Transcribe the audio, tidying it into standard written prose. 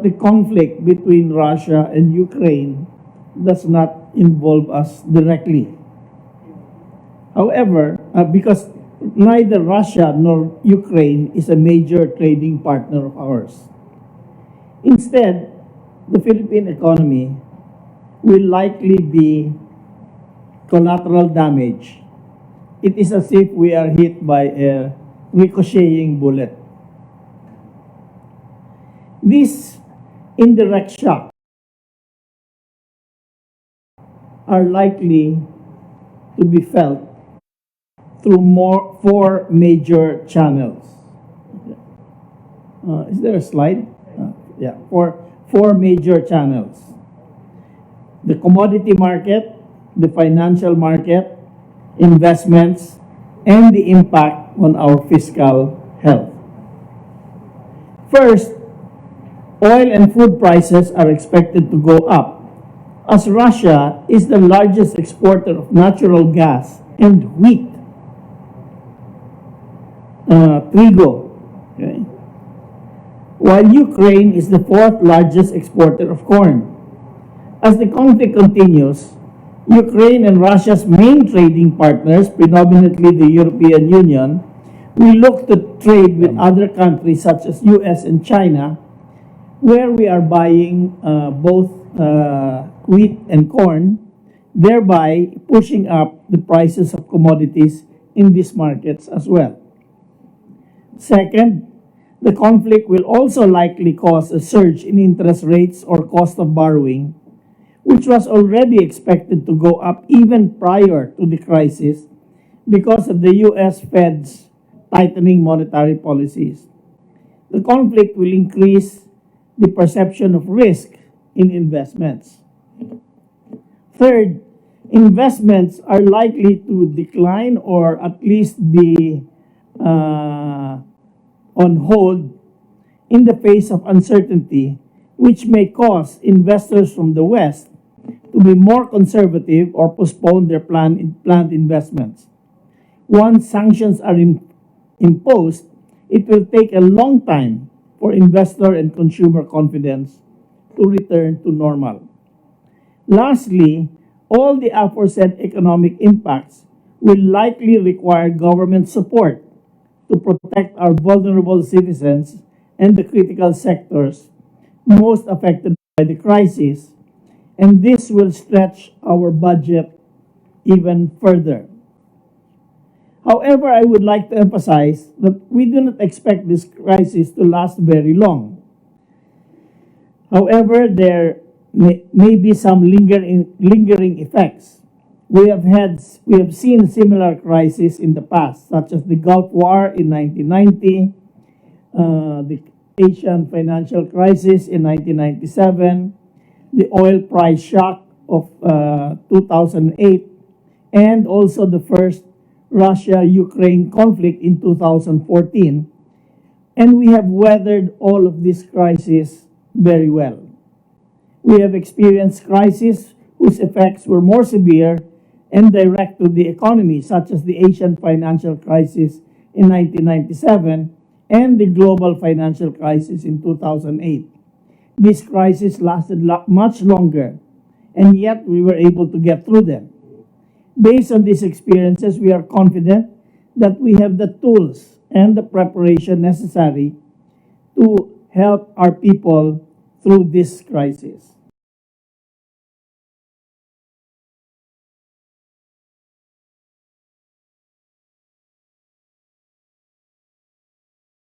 the conflict between Russia and Ukraine does not involve us directly. However, because neither Russia nor Ukraine is a major trading partner of ours. Instead, the Philippine economy will likely be collateral damage. It is as if we are hit by a ricocheting bullet. These indirect shocks are likely to be felt through four major channels. Is there a slide? Yeah, four major channels. The commodity market, the financial market, investments, and the impact on our fiscal health. First, oil and food prices are expected to go up as Russia is the largest exporter of natural gas and wheat, trigo, okay? While Ukraine is the fourth largest exporter of corn. As the conflict continues, Ukraine and Russia's main trading partners, predominantly the European Union, will look to trade with other countries such as US and China, where we are buying both wheat and corn, thereby pushing up the prices of commodities in these markets as well. Second, the conflict will also likely cause a surge in interest rates or cost of borrowing, which was already expected to go up even prior to the crisis because of the US Fed's tightening monetary policies. The conflict will increase the perception of risk in investments. Third, investments are likely to decline or at least be on hold in the face of uncertainty, which may cause investors from the West to be more conservative or postpone their planned investments. Once sanctions are imposed, it will take a long time for investor and consumer confidence to return to normal. Lastly, all the aforesaid economic impacts will likely require government support to protect our vulnerable citizens and the critical sectors most affected by the crisis, and this will stretch our budget even further. However, I would like to emphasize that we do not expect this crisis to last very long. However, there may be some lingering effects. We have seen similar crises in the past, such as the Gulf War in 1990, the Asian financial crisis in 1997, the oil price shock of 2008, and also the first Russia-Ukraine conflict in 2014. And we have weathered all of these crises very well. We have experienced crises whose effects were more severe and direct to the economy, such as the Asian financial crisis in 1997 and the global financial crisis in 2008. This crisis lasted much longer, and yet we were able to get through them. Based on these experiences, we are confident that we have the tools and the preparation necessary to help our people through this crisis.